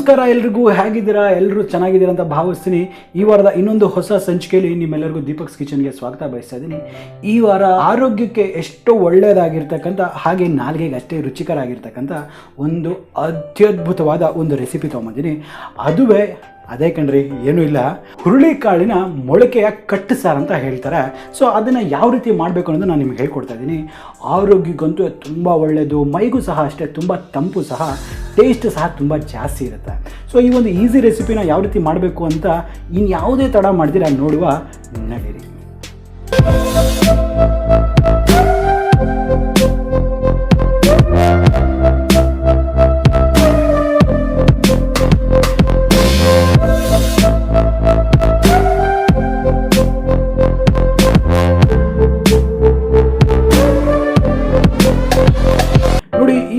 ನಮಸ್ಕಾರ ಎಲ್ರಿಗೂ, ಹೇಗಿದ್ದೀರಾ? ಎಲ್ಲರೂ ಚೆನ್ನಾಗಿದ್ದೀರಾ ಅಂತ ಭಾವಿಸ್ತೀನಿ. ಈ ವಾರದ ಇನ್ನೊಂದು ಹೊಸ ಸಂಚಿಕೆಯಲ್ಲಿ ನಿಮ್ಮೆಲ್ಲರಿಗೂ ದೀಪಕ್ಸ್ ಕಿಚನ್ಗೆ ಸ್ವಾಗತ ಬಯಸ್ತಾ ಇದ್ದೀನಿ. ಈ ವಾರ ಆರೋಗ್ಯಕ್ಕೆ ಎಷ್ಟೋ ಒಳ್ಳೆಯದಾಗಿರ್ತಕ್ಕಂಥ ಹಾಗೆ ನಾಲ್ಗೆಗೆ ಅಷ್ಟೇ ರುಚಿಕರ ಆಗಿರ್ತಕ್ಕಂಥ ಒಂದು ಅತ್ಯದ್ಭುತವಾದ ಒಂದು ರೆಸಿಪಿ ತೊಗೊಂಬಂದಿನಿ. ಅದೇ ಕಣ್ರಿ, ಏನೂ ಇಲ್ಲ, ಹುರುಳಿಕಾಳಿನ ಮೊಳಕೆಯ ಕಟ್ಟು ಸಾರು ಅಂತ ಹೇಳ್ತಾರೆ. ಸೊ ಅದನ್ನು ಯಾವ ರೀತಿ ಮಾಡಬೇಕು ಅನ್ನೋದು ನಾನು ನಿಮ್ಗೆ ಹೇಳ್ಕೊಡ್ತಾ ಇದ್ದೀನಿ. ಆರೋಗ್ಯಕ್ಕಂತೂ ತುಂಬ ಒಳ್ಳೆಯದು, ಮೈಗೂ ಸಹ ಅಷ್ಟೇ ತುಂಬ ತಂಪು ಸಹ, ಟೇಸ್ಟ್ ಸಹ ತುಂಬ ಜಾಸ್ತಿ ಇರುತ್ತೆ. ಸೊ ಈ ಒಂದು ಈಸಿ ರೆಸಿಪಿನ ಯಾವ ರೀತಿ ಮಾಡಬೇಕು ಅಂತ ಇನ್ಯಾವುದೇ ತಡ ಮಾಡ್ತೀರಾ ನೋಡುವ, ನಡೀರಿ.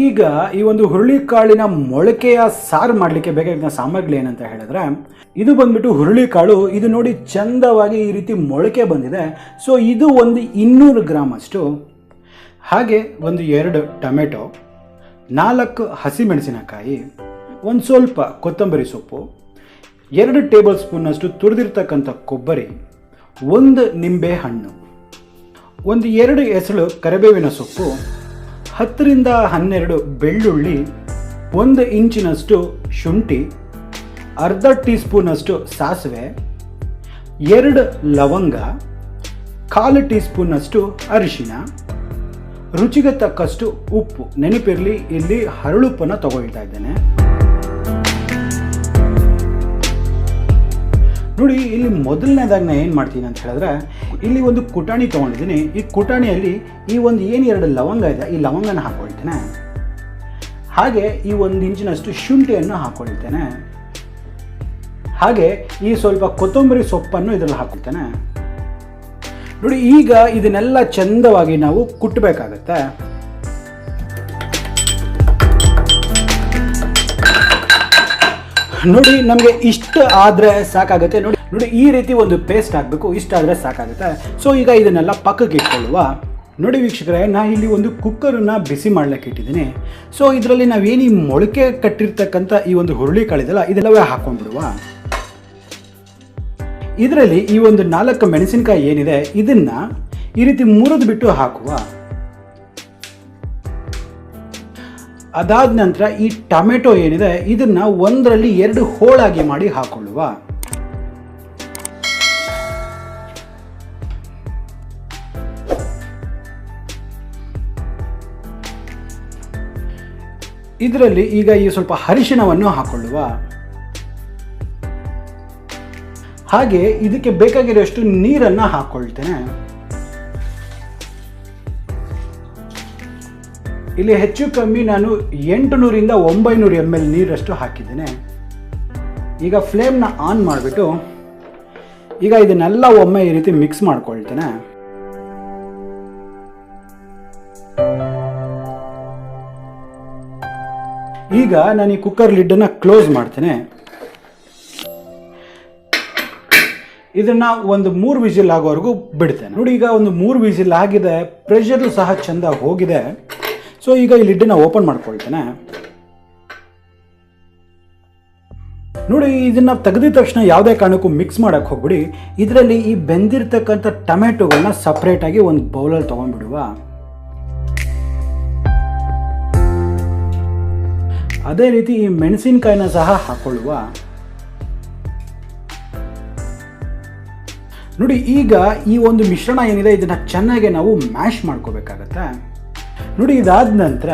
ಈಗ ಈ ಒಂದು ಹುರುಳಿಕಾಳಿನ ಮೊಳಕೆಯ ಸಾರು ಮಾಡಲಿಕ್ಕೆ ಬೇಕಾಗಿದ್ದ ಸಾಮಗ್ರಿ ಏನಂತ ಹೇಳಿದ್ರೆ, ಇದು ಬಂದ್ಬಿಟ್ಟು ಹುರುಳಿಕಾಳು. ಇದು ನೋಡಿ ಚಂದವಾಗಿ ಈ ರೀತಿ ಮೊಳಕೆ ಬಂದಿದೆ. ಸೊ ಇದು ಒಂದು 200 ಗ್ರಾಮ್ ಅಷ್ಟು, ಹಾಗೆ ಒಂದು 2 ಟೊಮೆಟೊ, 4 ಹಸಿಮೆಣಸಿನಕಾಯಿ, ಒಂದು ಸ್ವಲ್ಪ ಕೊತ್ತಂಬರಿ ಸೊಪ್ಪು, 2 ಟೇಬಲ್ ಸ್ಪೂನಷ್ಟು ತುರಿದಿರ್ತಕ್ಕಂಥ ಕೊಬ್ಬರಿ, 1 ನಿಂಬೆ ಹಣ್ಣು, ಒಂದು 2 ಎಸಳು ಕರಿಬೇವಿನ ಸೊಪ್ಪು, 10 ರಿಂದ 12 ಬೆಳ್ಳುಳ್ಳಿ, 1 ಇಂಚಿನಷ್ಟು ಶುಂಠಿ, ಅರ್ಧ ಟೀ ಸ್ಪೂನಷ್ಟು ಸಾಸಿವೆ, 2 ಲವಂಗ, 1/4 ಟೀ ಸ್ಪೂನಷ್ಟು ಅರಿಶಿನ, ರುಚಿಗೆ ತಕ್ಕಷ್ಟು ಉಪ್ಪು. ನೆನಪಿರಲಿ, ಇಲ್ಲಿ ಹರಳುಪ್ಪನ್ನು ತಗೊಳ್ತಾ ಇದ್ದೇನೆ. ನೋಡಿ, ಇಲ್ಲಿ ಮೊದಲನೇದಾಗಿ ನಾನು ಏನು ಮಾಡ್ತೀನಿ ಅಂತ ಹೇಳಿದ್ರೆ, ಇಲ್ಲಿ ಒಂದು ಕುಟಾಣಿ ತೊಗೊಂಡಿದ್ದೀನಿ. ಈ ಕುಟಾಣಿಯಲ್ಲಿ ಈ ಒಂದು 2 ಲವಂಗ ಇದೆ, ಈ ಲವಂಗನ ಹಾಕ್ಕೊಳ್ತೇನೆ. ಹಾಗೆ ಈ 1 ಇಂಚಿನಷ್ಟು ಶುಂಠಿಯನ್ನು ಹಾಕ್ಕೊಳ್ತೇನೆ. ಹಾಗೆ ಈ ಸ್ವಲ್ಪ ಕೊತ್ತಂಬರಿ ಸೊಪ್ಪನ್ನು ಇದರಲ್ಲಿ ಹಾಕ್ಕೊಳ್ತೇನೆ. ನೋಡಿ, ಈಗ ಇದನ್ನೆಲ್ಲ ಚಂದವಾಗಿ ನಾವು ಕುಟ್ಟಬೇಕಾಗತ್ತೆ. ನೋಡಿ, ನಮಗೆ ಇಷ್ಟು ಆದರೆ ಸಾಕಾಗುತ್ತೆ. ನೋಡಿ ಈ ರೀತಿ ಒಂದು ಪೇಸ್ಟ್ ಹಾಕಬೇಕು, ಇಷ್ಟಾದರೆ ಸಾಕಾಗುತ್ತೆ. ಸೊ ಈಗ ಇದನ್ನೆಲ್ಲ ಪಕ್ಕಕ್ಕೆ ಇಟ್ಕೊಳ್ಳುವ. ನೋಡಿ ವೀಕ್ಷಕರೇ, ನಾನು ಇಲ್ಲಿ ಒಂದು ಕುಕ್ಕರನ್ನು ಬಿಸಿ ಮಾಡ್ಲಿಕ್ಕೆ ಇಟ್ಟಿದ್ದೀನಿ. ಸೊ ಇದರಲ್ಲಿ ನಾವೇನು ಈ ಮೊಳಕೆ ಕಟ್ಟಿರ್ತಕ್ಕಂಥ ಈ ಒಂದು ಹುರುಳಿಕಾಳಿದೆಲ್ಲ ಇದೆಲ್ಲವೇ ಹಾಕೊಂಡ್ಬಿಡುವ. ಇದರಲ್ಲಿ ಈ ಒಂದು 4 ಮೆಣಸಿನಕಾಯಿ ಏನಿದೆ ಇದನ್ನ ಈ ರೀತಿ ಮುರಿದು ಬಿಟ್ಟು ಹಾಕುವ. ಅದಾದ ನಂತರ ಈ ಟೊಮೆಟೊ ಏನಿದೆ ಇದನ್ನ 1ರಲ್ಲಿ 2 ಹೋಳಾಗಿ ಮಾಡಿ ಹಾಕೊಳ್ಳುವ. ಇದರಲ್ಲಿ ಈಗ ಈ ಸ್ವಲ್ಪ ಅರಿಶಿಣವನ್ನು ಹಾಕೊಳ್ಳುವ. ಹಾಗೆ ಇದಕ್ಕೆ ಬೇಕಾಗಿರೋಷ್ಟು ನೀರನ್ನು ಹಾಕೊಳ್ತೇನೆ. ಇಲ್ಲಿ ಹೆಚ್ಚು ಕಮ್ಮಿ ನಾನು 800 ರಿಂದ 900 ml ನೀರಷ್ಟು ಹಾಕಿದ್ದೇನೆ. ಈಗ ಫ್ಲೇಮ್ನ ಆನ್ ಮಾಡಿಬಿಟ್ಟು ಈಗ ಇದನ್ನೆಲ್ಲ ಒಮ್ಮೆ ಈ ರೀತಿ ಮಿಕ್ಸ್ ಮಾಡ್ಕೊಳ್ತೇನೆ. ಈಗ ನಾನು ಈ ಕುಕ್ಕರ್ ಲಿಡ್ಡನ್ನು ಕ್ಲೋಸ್ ಮಾಡ್ತೇನೆ. ಇದನ್ನ ಒಂದು 3 ವಿಸಿಲ್ ಆಗೋವರೆಗೂ ಬಿಡ್ತೇನೆ. ನೋಡಿ, ಈಗ ಒಂದು 3 ವಿಸಿಲ್ ಆಗಿದೆ, ಪ್ರೆಷರು ಸಹ ಚಂದ ಹೋಗಿದೆ. ಸೊ ಈಗ ಈ ಲಿಡ್ಡನ್ನ ಓಪನ್ ಮಾಡ್ಕೊಳ್ತೇನೆ. ನೋಡಿ, ಇದನ್ನ ತೆಗೆದ ತಕ್ಷಣ ಯಾವುದೇ ಕಾರಣಕ್ಕೂ ಮಿಕ್ಸ್ ಮಾಡಕ್ಕೆ ಹೋಗ್ಬಿಡಿ. ಇದರಲ್ಲಿ ಈ ಬೆಂದಿರ್ತಕ್ಕಂಥ ಟೊಮೆಟೊಗಳನ್ನ ಸಪ್ರೇಟಾಗಿ ಒಂದು ಬೌಲಲ್ಲಿ ತೊಗೊಂಡ್ಬಿಡುವ. ಅದೇ ರೀತಿ ಈ ಮೆಣಸಿನಕಾಯಿನ ಸಹ ಹಾಕೊಳ್ಳುವ. ನೋಡಿ, ಈಗ ಈ ಒಂದು ಮಿಶ್ರಣ ಏನಿದೆ ಇದನ್ನ ಚೆನ್ನಾಗಿ ನಾವು ಮ್ಯಾಶ್ ಮಾಡ್ಕೋಬೇಕಾಗತ್ತೆ. ನೋಡಿ, ಇದಾದ ನಂತರ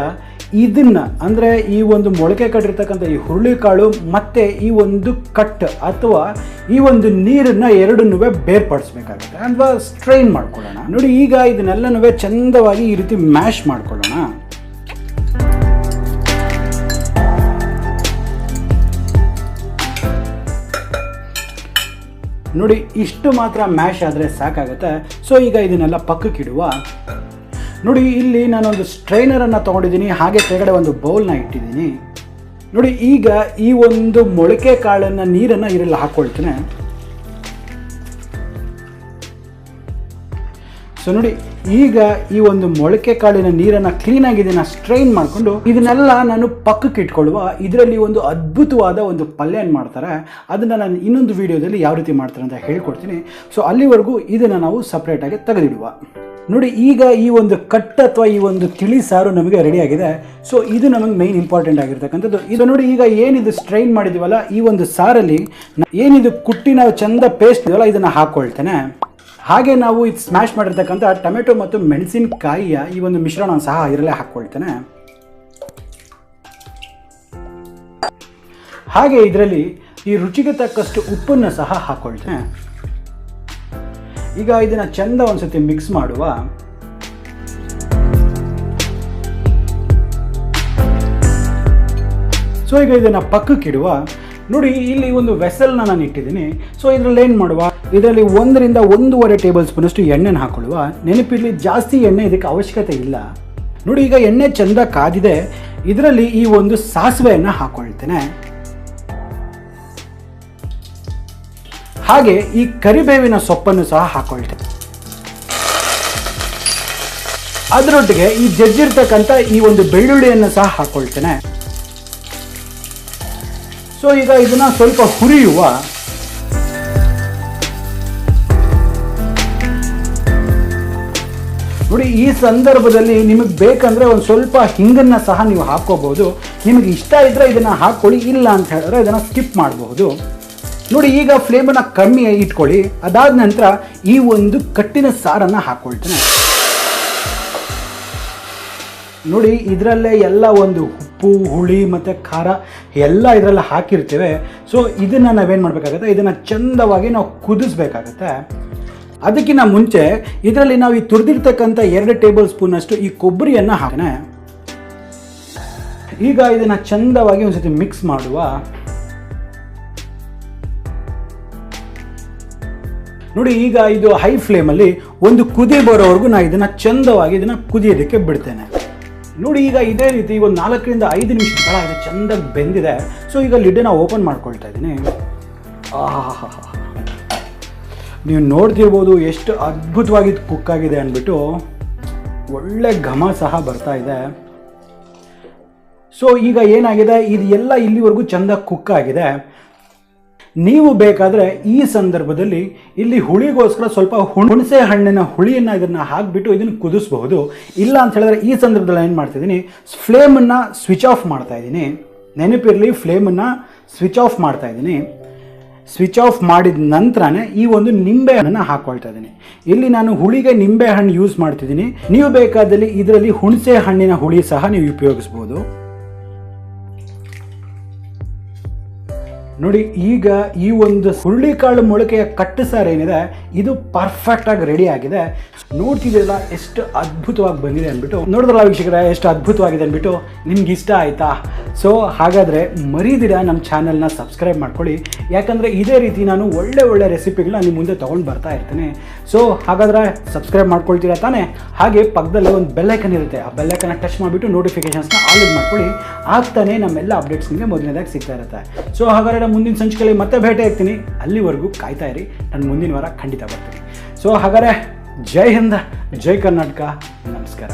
ಇದನ್ನ ಅಂದರೆ ಈ ಒಂದು ಮೊಳಕೆ ಕಟ್ಟಿರ್ತಕ್ಕಂಥ ಈ ಹುರುಳಿಕಾಳು ಮತ್ತೆ ಈ ಒಂದು ಕಟ್ ಅಥವಾ ಈ ಒಂದು ನೀರನ್ನು ಎರಡನ್ನೂ ಬೇರ್ಪಡಿಸ್ಬೇಕಾಗುತ್ತೆ ಅಥವಾ ಸ್ಟ್ರೈನ್ ಮಾಡ್ಕೊಳ್ಳೋಣ. ನೋಡಿ, ಈಗ ಇದನ್ನೆಲ್ಲನೂ ಚಂದವಾಗಿ ಈ ರೀತಿ ಮ್ಯಾಶ್ ಮಾಡ್ಕೊಳ್ಳೋಣ. ನೋಡಿ, ಇಷ್ಟು ಮಾತ್ರ ಮ್ಯಾಶ್ ಆದರೆ ಸಾಕಾಗುತ್ತೆ. ಸೊ ಈಗ ಇದನ್ನೆಲ್ಲ ಪಕ್ಕಕ್ಕಿಡುವ. ನೋಡಿ, ಇಲ್ಲಿ ನಾನೊಂದು ಸ್ಟ್ರೈನರನ್ನು ತೊಗೊಂಡಿದ್ದೀನಿ, ಹಾಗೆ ಕೆಳಗಡೆ ಒಂದು ಬೌಲ್ನ ಇಟ್ಟಿದ್ದೀನಿ. ನೋಡಿ, ಈಗ ಈ ಒಂದು ಮೊಳಕೆ ಕಾಳನ್ನು ನೀರನ್ನು ಇದರಲ್ಲಿ ಹಾಕ್ಕೊಳ್ತೇನೆ. ಸೊ ನೋಡಿ, ಈಗ ಈ ಒಂದು ಮೊಳಕೆ ಕಾಳಿನ ನೀರನ್ನು ಕ್ಲೀನಾಗಿ ಇದನ್ನು ಸ್ಟ್ರೈನ್ ಮಾಡಿಕೊಂಡು ಇದನ್ನೆಲ್ಲ ನಾನು ಪಕ್ಕಕ್ಕೆ ಇಟ್ಕೊಳ್ಳುವ. ಇದರಲ್ಲಿ ಒಂದು ಅದ್ಭುತವಾದ ಒಂದು ಪಲ್ಯ ಮಾಡ್ತಾರೆ, ಅದನ್ನು ನಾನು ಇನ್ನೊಂದು ವಿಡಿಯೋದಲ್ಲಿ ಯಾವ ರೀತಿ ಮಾಡ್ತಾರೆ ಅಂತ ಹೇಳ್ಕೊಡ್ತೀನಿ. ಸೊ ಅಲ್ಲಿವರೆಗೂ ಇದನ್ನು ನಾವು ಸಪ್ರೇಟಾಗಿ ತೆಗೆದಿಡುವ. ನೋಡಿ, ಈಗ ಈ ಒಂದು ಕಟ್ ಅಥವಾ ಈ ಒಂದು ತಿಳಿ ಸಾರು ನಮಗೆ ರೆಡಿ ಆಗಿದೆ. ಸೊ ಇದು ನಮಗೆ ಮೇನ್ ಇಂಪಾರ್ಟೆಂಟ್ ಆಗಿರ್ತಕ್ಕಂಥದ್ದು. ಇದು ನೋಡಿ, ಈಗ ಏನಿದು ಸ್ಟ್ರೈನ್ ಮಾಡಿದ್ದೀವಲ್ಲ, ಈ ಒಂದು ಸಾರಲ್ಲಿ ಏನಿದು ಕುಟ್ಟಿ ನಾವು ಚಂದ ಪೇಸ್ಟ್ ಇದೆಯಲ್ಲ ಇದನ್ನು ಹಾಕ್ಕೊಳ್ತೇನೆ. ಹಾಗೆ ನಾವು ಇದು ಸ್ಮ್ಯಾಶ್ ಮಾಡಿರ್ತಕ್ಕಂಥ ಟೊಮೆಟೊ ಮತ್ತು ಮೆಣಸಿನಕಾಯಿಯ ಈ ಒಂದು ಮಿಶ್ರಣ ಸಹ ಇದರಲ್ಲೇ ಹಾಕ್ಕೊಳ್ತೇನೆ. ಹಾಗೆ ಇದರಲ್ಲಿ ಈ ರುಚಿಗೆ ತಕ್ಕಷ್ಟು ಉಪ್ಪನ್ನು ಸಹ ಹಾಕ್ಕೊಳ್ತೇನೆ. ಈಗ ಇದನ್ನು ಚಂದ ಒಂದ್ಸತಿ ಮಿಕ್ಸ್ ಮಾಡುವ. ಸೊ ಈಗ ಇದನ್ನು ಪಕ್ಕಕ್ಕಿಡುವ. ನೋಡಿ, ಇಲ್ಲಿ ಒಂದು ವೆಸಲ್ನ ನಾನು ಇಟ್ಟಿದ್ದೀನಿ. ಸೊ ಇದರಲ್ಲಿ ಏನು ಮಾಡುವ, ಇದರಲ್ಲಿ 1 ರಿಂದ 1.5 ಟೇಬಲ್ ಸ್ಪೂನಷ್ಟು ಎಣ್ಣೆನ ಹಾಕೊಳ್ಳುವ. ನೆನಪಿರಲಿ, ಜಾಸ್ತಿ ಎಣ್ಣೆ ಇದಕ್ಕೆ ಅವಶ್ಯಕತೆ ಇಲ್ಲ. ನೋಡಿ, ಈಗ ಎಣ್ಣೆ ಚಂದ ಕಾದಿದೆ. ಇದರಲ್ಲಿ ಈ ಒಂದು ಸಾಸಿವೆಯನ್ನು ಹಾಕೊಳ್ತೇನೆ. ಹಾಗೆ ಈ ಕರಿಬೇವಿನ ಸೊಪ್ಪನ್ನು ಸಹ ಹಾಕೊಳ್ತೇನೆ. ಅದರೊಟ್ಟಿಗೆ ಈ ಜಜ್ಜಿರ್ತಕ್ಕಂಥ ಈ ಒಂದು ಬೆಳ್ಳುಳ್ಳಿಯನ್ನು ಸಹ ಹಾಕೊಳ್ತೇನೆ. ಸೊ ಈಗ ಇದನ್ನ ಸ್ವಲ್ಪ ಹುರಿಯುವ. ನೋಡಿ, ಈ ಸಂದರ್ಭದಲ್ಲಿ ನಿಮಗೆ ಬೇಕಂದ್ರೆ ಒಂದು ಸ್ವಲ್ಪ ಹಿಂಗನ್ನು ಸಹ ನೀವು ಹಾಕೋಬಹುದು. ನಿಮಗೆ ಇಷ್ಟ ಇದ್ರೆ ಇದನ್ನು ಹಾಕ್ಕೊಳ್ಳಿ, ಇಲ್ಲ ಅಂತ ಹೇಳಿದ್ರೆ ಇದನ್ನು ಸ್ಕಿಪ್ ಮಾಡಬಹುದು. ನೋಡಿ, ಈಗ ಫ್ಲೇಮನ್ನು ಕಮ್ಮಿ ಇಟ್ಕೊಳ್ಳಿ. ಅದಾದ ನಂತರ ಈ ಒಂದು ಕಟ್ಟಿನ ಸಾರನ್ನು ಹಾಕ್ಕೊಳ್ತೇನೆ. ನೋಡಿ, ಇದರಲ್ಲೇ ಎಲ್ಲ ಒಂದು ಉಪ್ಪು, ಹುಳಿ ಮತ್ತು ಖಾರ ಎಲ್ಲ ಇದರಲ್ಲಿ ಹಾಕಿರ್ತೇವೆ. ಸೊ ಇದನ್ನು ನಾವೇನು ಮಾಡಬೇಕಾಗತ್ತೆ, ಇದನ್ನು ಚಂದವಾಗಿ ನಾವು ಕುದಿಸ್ಬೇಕಾಗತ್ತೆ. ಅದಕ್ಕಿಂತ ಮುಂಚೆ ಇದರಲ್ಲಿ ನಾವು ಈ ತುರಿದಿರ್ತಕ್ಕಂಥ 2 ಟೇಬಲ್ ಸ್ಪೂನಷ್ಟು ಈ ಕೊಬ್ಬರಿಯನ್ನು ಹಾಕೋಣ. ಈಗ ಇದನ್ನು ಚಂದವಾಗಿ ಒಂದ್ಸತಿ ಮಿಕ್ಸ್ ಮಾಡುವ. ನೋಡಿ, ಈಗ ಇದು ಹೈ ಫ್ಲೇಮಲ್ಲಿ ಒಂದು ಕುದಿ ಬರೋವರೆಗೂ ನಾನು ಇದನ್ನು ಚಂದವಾಗಿ ಕುದಿಯೋದಕ್ಕೆ ಬಿಡ್ತೇನೆ. ನೋಡಿ, ಈಗ ಇದೇ ರೀತಿ ಒಂದು 4 ರಿಂದ 5 ನಿಮಿಷ ಕಾಲ ಇದು ಚಂದಾಗಿ ಬೆಂದಿದೆ. ಸೊ ಈಗ ಲಿಡ್ಡನ್ನು ಓಪನ್ ಮಾಡ್ಕೊಳ್ತಾ ಇದ್ದೀನಿ. ನೀವು ನೋಡ್ತಿರ್ಬೋದು ಎಷ್ಟು ಅದ್ಭುತವಾಗಿ ಕುಕ್ ಆಗಿದೆ ಅಂದ್ಬಿಟ್ಟು. ಒಳ್ಳೆ ಘಮ ಸಹ ಬರ್ತಾ ಇದೆ. ಸೊ ಈಗ ಏನಾಗಿದೆ, ಇದು ಎಲ್ಲ ಇಲ್ಲಿವರೆಗೂ ಚಂದ ಕುಕ್ ಆಗಿದೆ. ನೀವು ಬೇಕಾದರೆ ಈ ಸಂದರ್ಭದಲ್ಲಿ ಇಲ್ಲಿ ಹುಳಿಗೋಸ್ಕರ ಸ್ವಲ್ಪ ಹುಣಸೆ ಹಣ್ಣಿನ ಹುಳಿಯನ್ನು ಇದನ್ನು ಹಾಕಿಬಿಟ್ಟು ಇದನ್ನು ಕುದಿಸ್ಬಹುದು. ಇಲ್ಲ ಅಂತ ಹೇಳಿದ್ರೆ ಈ ಸಂದರ್ಭದಲ್ಲಿ ಏನು ಮಾಡ್ತಿದ್ದೀನಿ, ಫ್ಲೇಮನ್ನು ಸ್ವಿಚ್ ಆಫ್ ಮಾಡ್ತಾ ಇದ್ದೀನಿ. ನೆನಪಿರಲಿ, ಫ್ಲೇಮನ್ನು ಸ್ವಿಚ್ ಆಫ್ ಮಾಡ್ತಾ ಇದ್ದೀನಿ. ಸ್ವಿಚ್ ಆಫ್ ಮಾಡಿದ ನಂತರನೇ ಈ ಒಂದು ನಿಂಬೆ ಹಣ್ಣನ್ನು ಹಾಕ್ಕೊಳ್ತಾ ಇದ್ದೀನಿ. ಇಲ್ಲಿ ನಾನು ಹುಳಿಗೆ ನಿಂಬೆ ಹಣ್ಣು ಯೂಸ್ ಮಾಡ್ತಿದ್ದೀನಿ. ನೀವು ಬೇಕಾದಲ್ಲಿ ಇದರಲ್ಲಿ ಹುಣಸೆ ಹಣ್ಣಿನ ಹುಳಿ ಸಹ ನೀವು ಉಪಯೋಗಿಸ್ಬೋದು. ನೋಡಿ, ಈಗ ಈ ಒಂದು ಹುರುಳಿಕಾಳು ಮೊಳಕೆಯ ಕಟ್ಟು ಸಾರು ಏನಿದೆ ಇದು ಪರ್ಫೆಕ್ಟ್ ಆಗಿ ರೆಡಿ ಆಗಿದೆ. ನೋಡ್ತಿದ್ದೀರಲ್ಲ ಎಷ್ಟು ಅದ್ಭುತವಾಗಿ ಬಂದಿದೆ ಅಂದ್ಬಿಟ್ಟು. ನೋಡಿದ್ರಲ್ಲ ವೀಕ್ಷಕರೇ, ಎಷ್ಟು ಅದ್ಭುತವಾಗಿದೆ ಅಂದ್ಬಿಟ್ಟು. ನಿಮ್ಗೆ ಇಷ್ಟ ಆಯ್ತಾ? ಸೊ ಹಾಗಾದರೆ ಮರೀದಿರ ನಮ್ಮ ಚಾನಲ್ನ ಸಬ್ಸ್ಕ್ರೈಬ್ ಮಾಡ್ಕೊಳ್ಳಿ. ಯಾಕಂದರೆ ಇದೇ ರೀತಿ ನಾನು ಒಳ್ಳೆ ರೆಸಿಪಿಗಳನ್ನ ನಿಮ್ಮ ಮುಂದೆ ತೊಗೊಂಡು ಬರ್ತಾ ಇರ್ತೀನಿ. ಸೊ ಹಾಗಾದರೆ ಸಬ್ಸ್ಕ್ರೈಬ್ ಮಾಡ್ಕೊಳ್ತೀರಾ ತಾನೇ? ಹಾಗೆ ಪಕ್ಕದಲ್ಲೇ ಒಂದು ಬೆಲ್ಲೈಕನ್ ಇರುತ್ತೆ. ಆ ಬೆಲ್ಲೈಕನ್ನ ಟಚ್ ಮಾಡಿಬಿಟ್ಟು ನೋಟಿಫಿಕೇಷನ್ಸ್ನ ಆಲ್ ಮಾಡ್ಕೊಳ್ಳಿ. ಆಗ್ತಾನೆ ನಮ್ಮೆಲ್ಲ ಅಪ್ಡೇಟ್ಸ್ ನಿಮಗೆ ಮೊದಲನೇದಾಗಿ ಸಿಗ್ತಾ ಇರುತ್ತೆ. ಸೊ ಹಾಗಾದರೆ ಮುಂದಿನ ಸಂಚಿಕೆಯಲ್ಲಿ ಮತ್ತೆ ಭೇಟಿ ಆಗ್ತೀನಿ. ಅಲ್ಲಿವರೆಗೂ ಕಾಯ್ತಾ ಇರಿ, ನಾನು ಮುಂದಿನ ವಾರ ಖಂಡಿತ ಬರ್ತೀನಿ. ಸೊ ಹಾಗಾದರೆ ಜೈ ಹಿಂದ್, ಜೈ ಕರ್ನಾಟಕ, ನಮಸ್ಕಾರ.